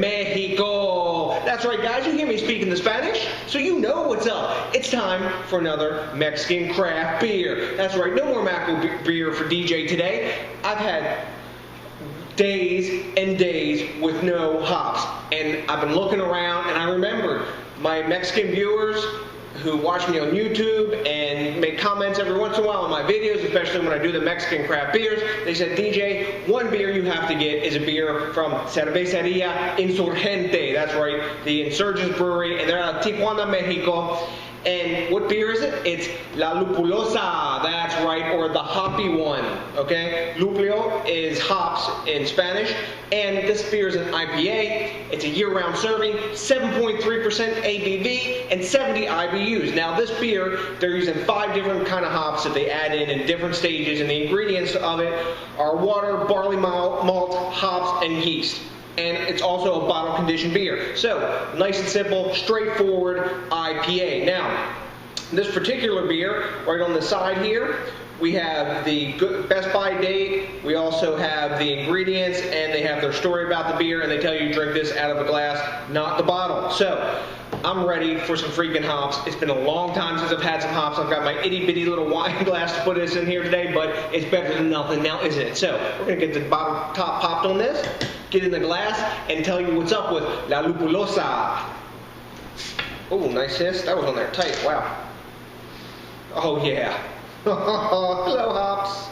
Mexico. That's right, guys, you hear me speaking the Spanish, so you know what's up. It's time for another Mexican craft beer. That's right, no more macro beer for DJ today. I've had days and days with no hops, and I've been looking around, and I remembered my Mexican viewers who watch me on YouTube and make comments every once in a while on my videos, especially when I do the Mexican craft beers. They said, DJ, one beer you have to get is a beer from Cerveceria Insurgente. That's right, the Insurgents Brewery, and they're out of Tijuana, Mexico. And what beer is it? It's La Lupulosa, that's right, or the Hoppy One, okay? Lupulo is hops in Spanish, and this beer is an IPA. It's a year-round serving, 7.3% ABV, and 70 IBUs. Now this beer, they're using 5 different kind of hops that they add in different stages, and the ingredients of it are water, barley malt, hops, and yeast. And it's also a bottle conditioned beer. So, nice and simple, straightforward IPA. Now, this particular beer, right on the side here, we have the best by date, we also have the ingredients, and they have their story about the beer, and they tell you to drink this out of a glass, not the bottle. So, I'm ready for some freaking hops. It's been a long time since I've had some hops. I've got my itty bitty little wine glass to put this in here today, but it's better than nothing now, isn't it? So, we're gonna get the bottle top popped on this, get in the glass, and tell you what's up with La Lupulosa. Oh, nice hiss. That was on there tight. Wow. Oh, yeah. Hello, hops.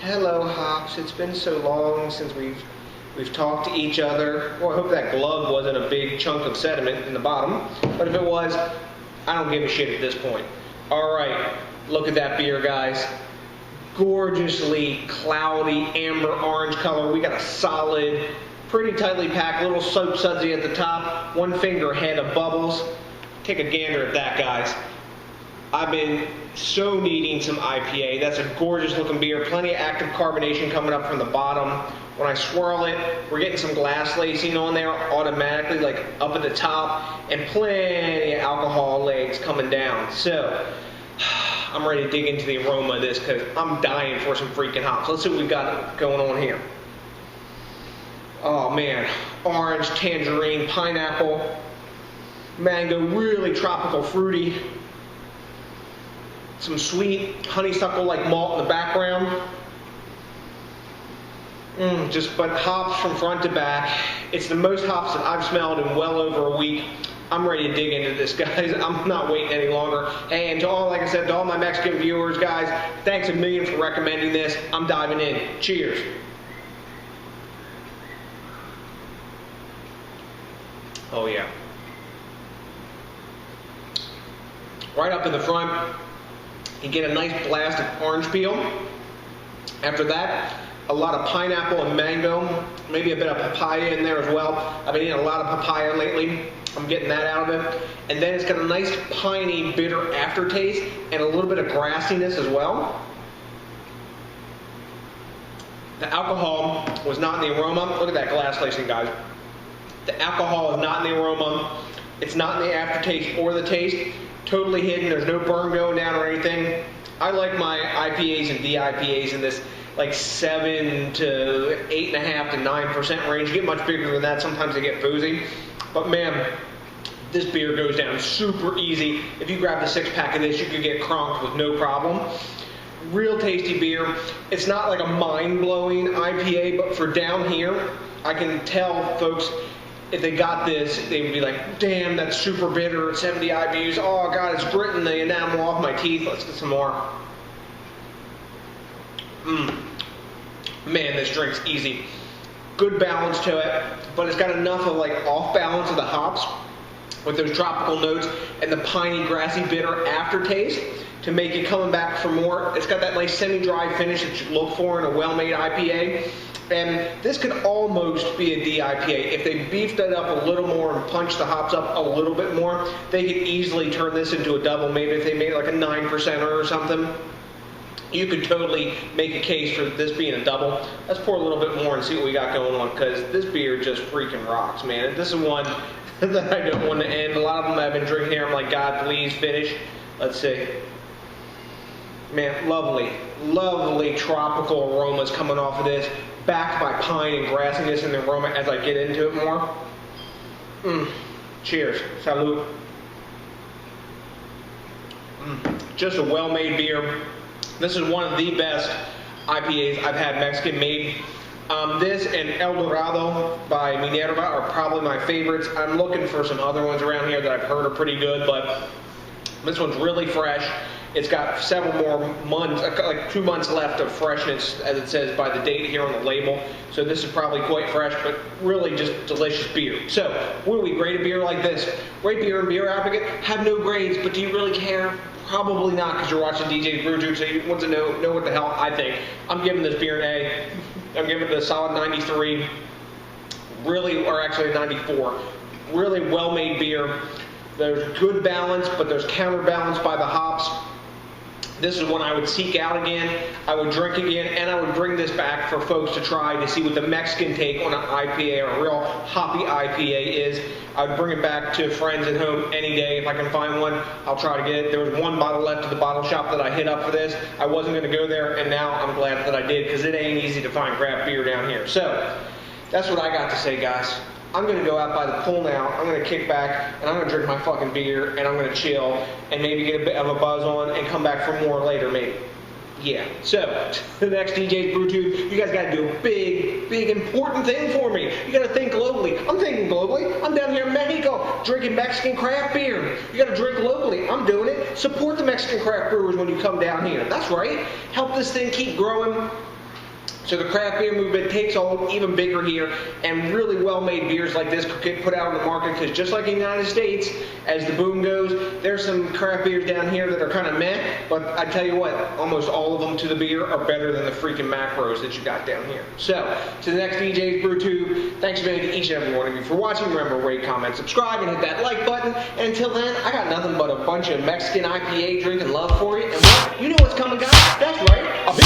Hello, hops. It's been so long since we've talked to each other. Well, I hope that glove wasn't a big chunk of sediment in the bottom. But if it was, I don't give a shit at this point. All right. Look at that beer, guys. Gorgeously cloudy amber orange color. We got a solid, pretty tightly packed little soap sudsy at the top, 1 finger head of bubbles. Take a gander at that, guys. I've been so needing some IPA. That's a gorgeous looking beer. Plenty of active carbonation coming up from the bottom. When I swirl it, we're getting some glass lacing on there automatically, like up at the top, and plenty of alcohol legs coming down. So, I'm ready to dig into the aroma of this because I'm dying for some freaking hops. Let's see what we got going on here. Oh man, orange, tangerine, pineapple, mango, really tropical fruity. Some sweet honeysuckle-like malt in the background. But hops from front to back. It's the most hops that I've smelled in well over a week. I'm ready to dig into this, guys. I'm not waiting any longer. Hey, and to all, like I said, to all my Mexican viewers, guys, thanks a million for recommending this. I'm diving in. Cheers. Oh, yeah. Right up in the front, you get a nice blast of orange peel. After that, a lot of pineapple and mango, maybe a bit of papaya in there as well. I've been eating a lot of papaya lately. I'm getting that out of it. And then it's got a nice piney, bitter aftertaste and a little bit of grassiness as well. The alcohol was not in the aroma. Look at that glass lacing, guys. The alcohol is not in the aroma. It's not in the aftertaste or the taste. Totally hidden. There's no burn going down or anything. I like my IPAs and DIPAs in this like 7 to 8.5 to 9% range. You get much bigger than that. Sometimes they get boozy. But man, this beer goes down super easy. If you grab the 6-pack of this, you could get cronked with no problem. Real tasty beer. It's not like a mind-blowing IPA, but for down here, I can tell folks if they got this, they would be like, damn, that's super bitter, 70 IBUs. Oh God, it's gritting the enamel off my teeth. Let's get some more. Man, this drink's easy. Good balance to it, but it's got enough of like off balance of the hops with those tropical notes and the piney, grassy, bitter aftertaste to make you coming back for more. It's got that nice semi-dry finish that you look for in a well-made IPA. And this could almost be a DIPA. If they beefed it up a little more and punched the hops up a little bit more, they could easily turn this into a double. Maybe if they made like a 9% or something, you could totally make a case for this being a double. Let's pour a little bit more and see what we got going on, because this beer just freaking rocks, man. This is one that I don't want to end. A lot of them I've been drinking here, I'm like, God, please finish. Let's see. Man, lovely, lovely tropical aromas coming off of this, backed by pine and grassiness in the aroma as I get into it more. Cheers. Salud. Just a well-made beer. This is one of the best IPAs I've had Mexican made. This and El Dorado by Minerva are probably my favorites. I'm looking for some other ones around here that I've heard are pretty good, but this one's really fresh. It's got several more months, like 2 months left of freshness, as it says by the date here on the label. So this is probably quite fresh, but really just delicious beer. So, what do we grade a beer like this? Rate beer and beer advocate have no grades, but do you really care? Probably not, because you're watching DJs BrewTube, so you want to know what the hell I think. I'm giving this beer an A. I'm giving it a solid 93. Really, or actually a 94. Really well-made beer. There's good balance, but there's counterbalanced by the hops. This is one I would seek out again, I would drink again, and I would bring this back for folks to try to see what the Mexican take on an IPA or a real hoppy IPA is. I would bring it back to friends at home any day. If I can find one, I'll try to get it. There was one bottle left at the bottle shop that I hit up for this. I wasn't going to go there, and now I'm glad that I did, because it ain't easy to find craft beer down here. So, that's what I got to say, guys. I'm going to go out by the pool now, I'm going to kick back, and I'm going to drink my fucking beer, and I'm going to chill, and maybe get a bit of a buzz on, and come back for more later, maybe. Yeah. So, the next DJs BrewTube, you guys got to do a big, important thing for me. You got to think globally. I'm thinking globally. I'm down here in Mexico, drinking Mexican craft beer. You got to drink locally. I'm doing it. Support the Mexican craft brewers when you come down here. That's right. Help this thing keep growing. So the craft beer movement takes hold even bigger here, and really well-made beers like this could get put out on the market, because just like in the United States, as the boom goes, there's some craft beers down here that are kind of meh, but I tell you what, almost all of them to the beer are better than the freaking macros that you got down here. So, to the next DJs BrewTube, thanks again to each and every one of you for watching. Remember, rate, comment, subscribe, and hit that like button. And until then, I got nothing but a bunch of Mexican IPA drinking love for you. And what? You know what's coming, guys? That's right, I'll be